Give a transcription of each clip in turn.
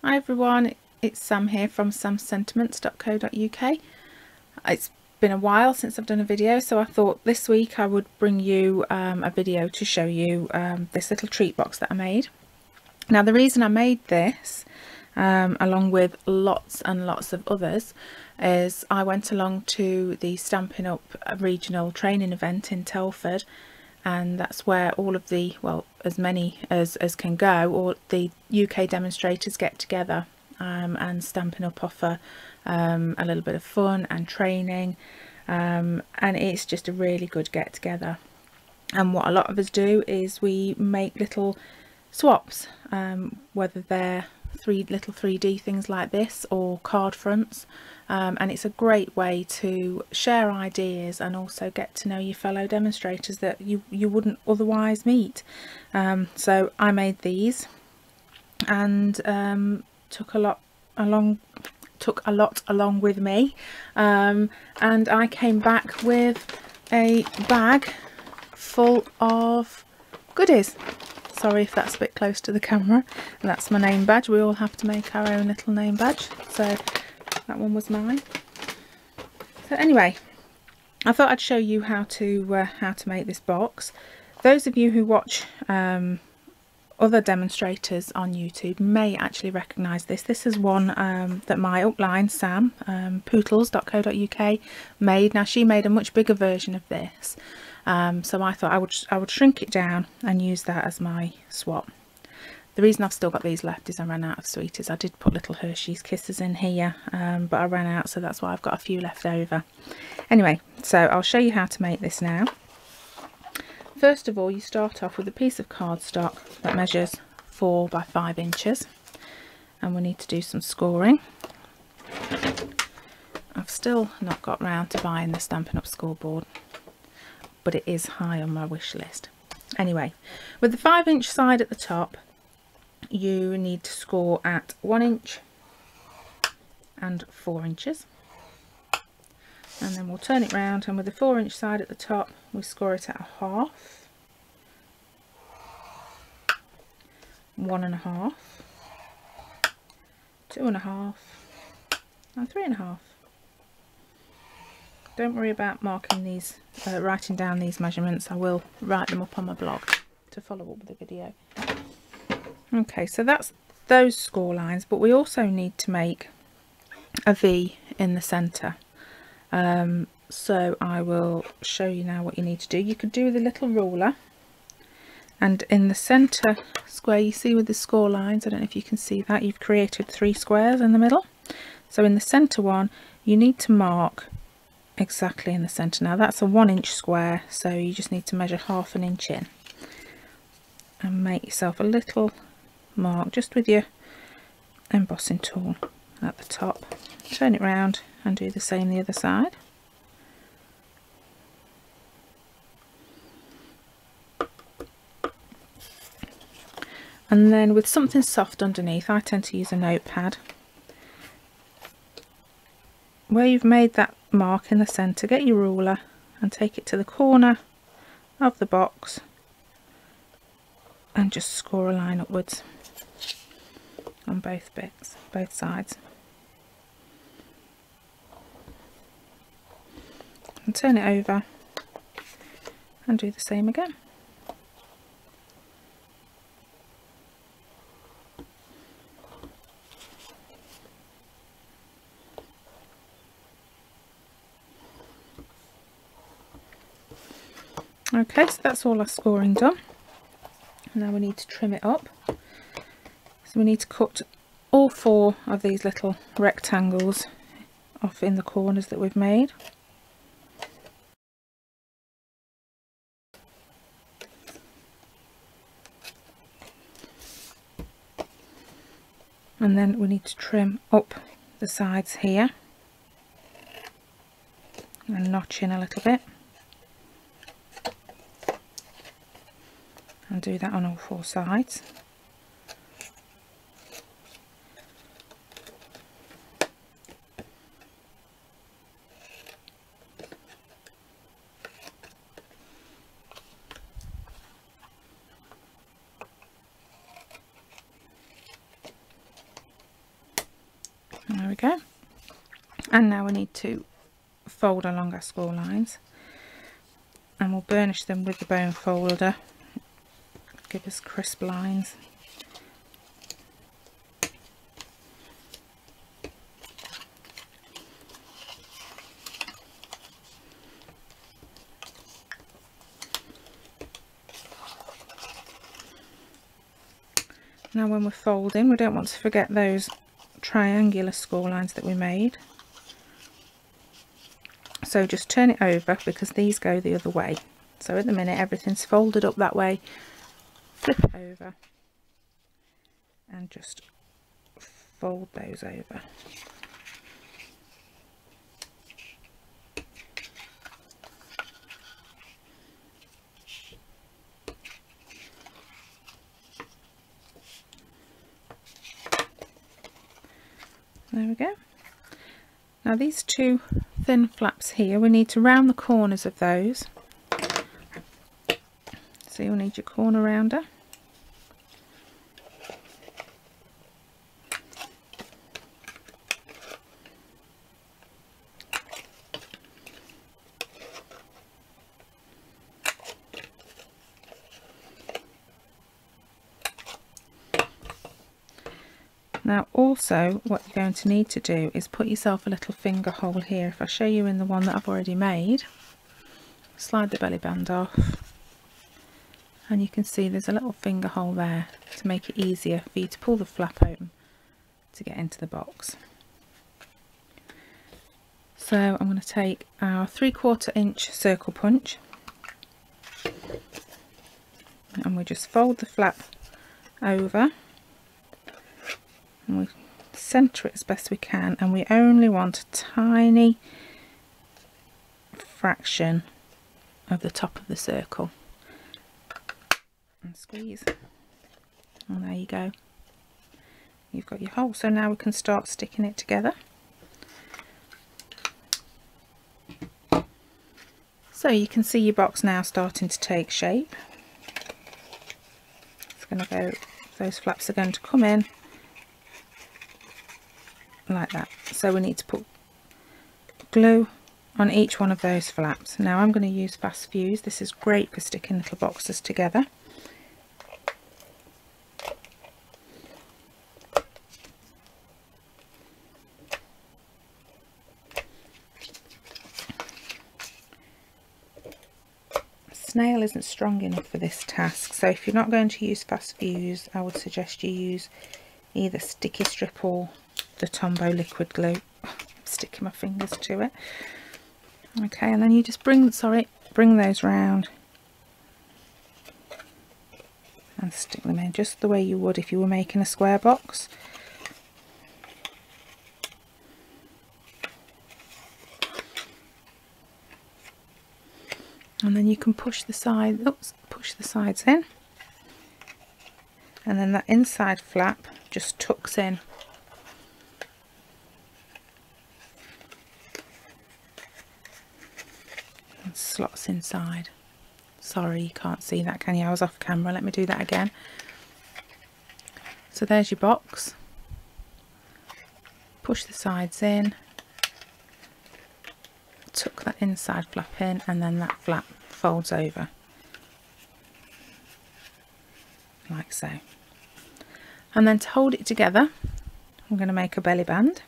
Hi everyone, it's Sam here from samsentiments.co.uk. It's been a while since I've done a video, so I thought this week I would bring you a video to show you this little treat box that I made. Now the reason I made this, along with lots and lots of others, is I went along to the Stampin Up regional training event in Telford, and that's where all of the, well, as many as can go, or the UK demonstrators get together, and Stampin Up offer a little bit of fun and training, and it's just a really good get together. And what a lot of us do is we make little swaps, whether they're little 3D things like this or card fronts, and it's a great way to share ideas and also get to know your fellow demonstrators that you wouldn't otherwise meet. So I made these and took a lot along with me, and I came back with a bag full of goodies. Sorry if that's a bit close to the camera. And that's my name badge. We all have to make our own little name badge, so that one was mine. So anyway, I thought I'd show you how to make this box. Those of you who watch other demonstrators on YouTube may actually recognise this. This is one that my upline Sam, pootles.co.uk, made. Now she made a much bigger version of this, so I thought I would shrink it down and use that as my swap. The reason I've still got these left is I ran out of sweeties. I did put little Hershey's Kisses in here, but I ran out, so that's why I've got a few left over. Anyway, so I'll show you how to make this now. First of all, you start off with a piece of cardstock that measures 4 by 5 inches, and we need to do some scoring. I've still not got round to buying the Stampin' Up scoreboard, but it is high on my wish list. Anyway, with the 5-inch side at the top, you need to score at 1 inch and 4 inches. And then we'll turn it round, and with the 4-inch side at the top, we score it at a half, 1.5, 2.5, and 3.5. Don't worry about marking these, writing down these measurements. I will write them up on my blog to follow up with the video. Okay, so that's those score lines, but we also need to make a V in the centre. So I will show you now what you need to do. You could do with a little ruler, and in the centre square, you see with the score lines, I don't know if you can see that, you've created 3 squares in the middle. So in the centre one, you need to mark exactly in the centre. Now that's a 1-inch square, so you just need to measure 1/2 inch in and make yourself a little mark just with your embossing tool at the top. Turn it round and do the same the other side. And then with something soft underneath, I tend to use a notepad. Where you've made that mark in the centre, get your ruler and take it to the corner of the box and just score a line upwards on both sides. And turn it over and do the same again. Okay, so that's all our scoring done. Now we need to trim it up. So we need to cut all 4 of these little rectangles off in the corners that we've made. And then we need to trim up the sides here and notch in a little bit, and do that on all 4 sides. go. And now we need to fold along our score lines, and we'll burnish them with the bone folder, give us crisp lines. Now when we're folding, we don't want to forget those triangular score lines that we made. So just turn it over, because these go the other way. So at the minute everything's folded up that way. Flip it over and just fold those over. There we go. Now these two thin flaps here, we need to round the corners of those. So you'll need your corner rounder. Now also what you're going to need to do is put yourself a little finger hole here. If I show you in the one that I've already made, slide the belly band off, and you can see there's a little finger hole there to make it easier for you to pull the flap open to get into the box. So I'm going to take our 3/4 inch circle punch, and we just fold the flap over, and we centre it as best we can, and we only want a tiny fraction of the top of the circle, and squeeze, and there you go, you've got your hole. So now we can start sticking it together. So you can see your box now starting to take shape. It's going to go, those flaps are going to come in like that. So we need to put glue on each one of those flaps. Now I'm going to use fast fuse. This is great for sticking little boxes together. Snail isn't strong enough for this task, so if you're not going to use fast fuse, I would suggest you use either sticky strip or the Tombow liquid glue. I'm sticking my fingers to it. Okay, and then you just bring those round and stick them in just the way you would if you were making a square box. And then you can push the sides in, and then that inside flap just tucks in. And slots inside. Sorry, you can't see that, can you? I was off camera. Let me do that again. So there's your box. Push the sides in, tuck that inside flap in, and then that flap folds over like so. And then to hold it together, I'm going to make a belly band.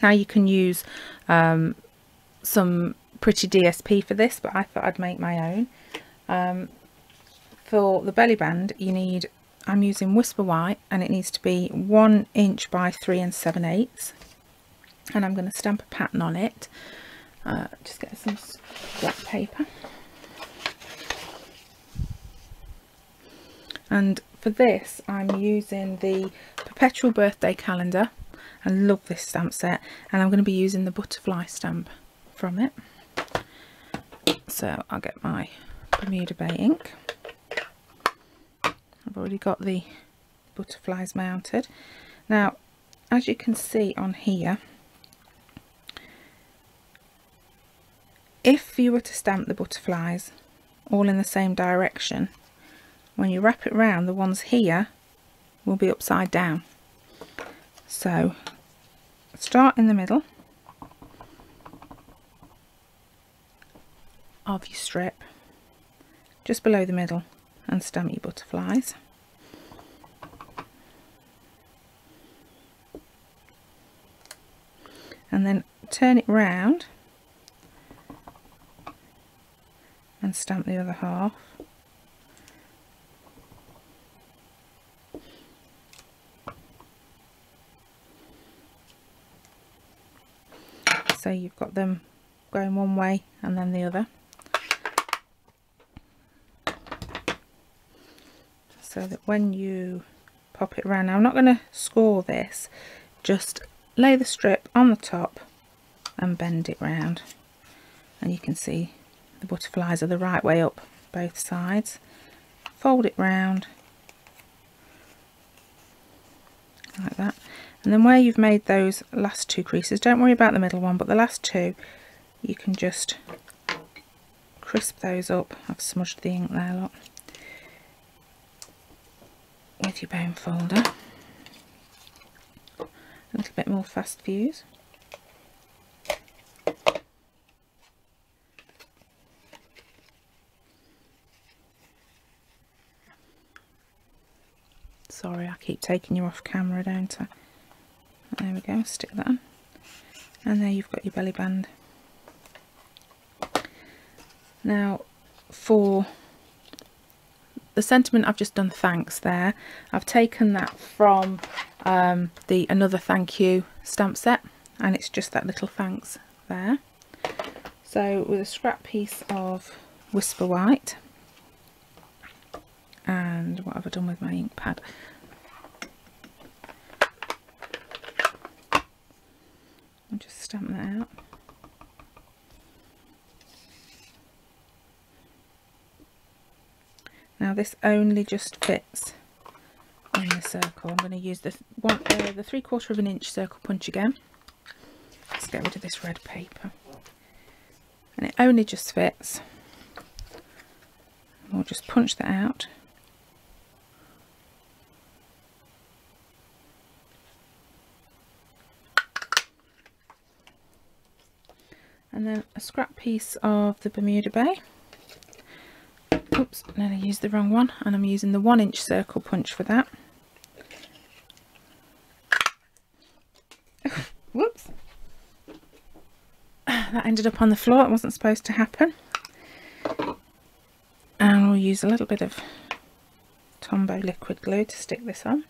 Now you can use some pretty DSP for this, but I thought I'd make my own. For the belly band I'm using Whisper White, and it needs to be 1 inch by 3 7/8, and I'm going to stamp a pattern on it. Just get some black paper, and for this I'm using the Perpetual Birthday Calendar. I love this stamp set, and I'm going to be using the butterfly stamp from it. So I'll get my Bermuda Bay ink. I've already got the butterflies mounted. Now as you can see on here, if you were to stamp the butterflies all in the same direction, when you wrap it round, the ones here will be upside down. So start in the middle of your strip, just below the middle, and stamp your butterflies. And then turn it round and stamp the other half. So you've got them going one way and then the other. So that when you pop it around, now I'm not going to score this, just lay the strip on the top and bend it round, and you can see the butterflies are the right way up both sides. Fold it round like that, and then where you've made those last two creases, don't worry about the middle one, but the last two you can just crisp those up. I've smudged the ink there, look, with your bone folder. A little bit more fast fuse. Sorry, I keep taking you off camera, don't I? There we go, stick that on. And there you've got your belly band. Now for the sentiment, I've just done thanks there. I've taken that from the Another Thank You stamp set, and it's just that little thanks there. So with a scrap piece of Whisper White, and what have I done with my ink pad? I'll just stamp that out. Now this only just fits in the circle. I'm going to use the 3/4 of an inch circle punch again. Let's get rid of this red paper. And it only just fits. We'll just punch that out. And then a scrap piece of the Bermuda Bay. Oops, nearly used the wrong one, and I'm using the 1 inch circle punch for that. Whoops, that ended up on the floor. It wasn't supposed to happen. And we'll use a little bit of Tombow liquid glue to stick this on.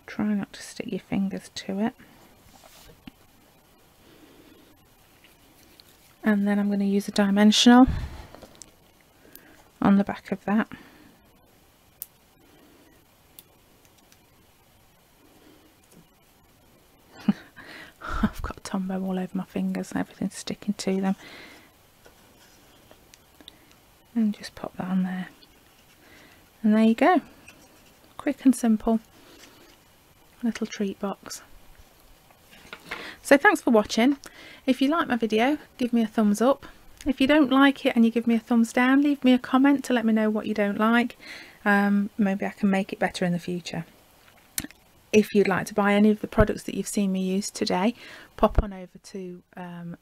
Try not to stick your fingers to it. And then I'm going to use a dimensional on the back of that. I've got Tombow all over my fingers, everything's sticking to them. And just pop that on there. And there you go. Quick and simple. Little treat box. So thanks for watching. If you like my video, give me a thumbs up. If you don't like it and you give me a thumbs down, leave me a comment to let me know what you don't like. Maybe I can make it better in the future. If you'd like to buy any of the products that you've seen me use today, pop on over to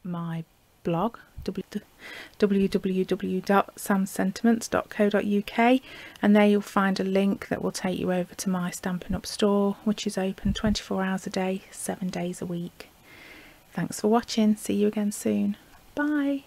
my blog, www.samsentiments.co.uk, and there you'll find a link that will take you over to my Stampin' Up store, which is open 24 hours a day, 7 days a week. Thanks for watching. See you again soon. Bye.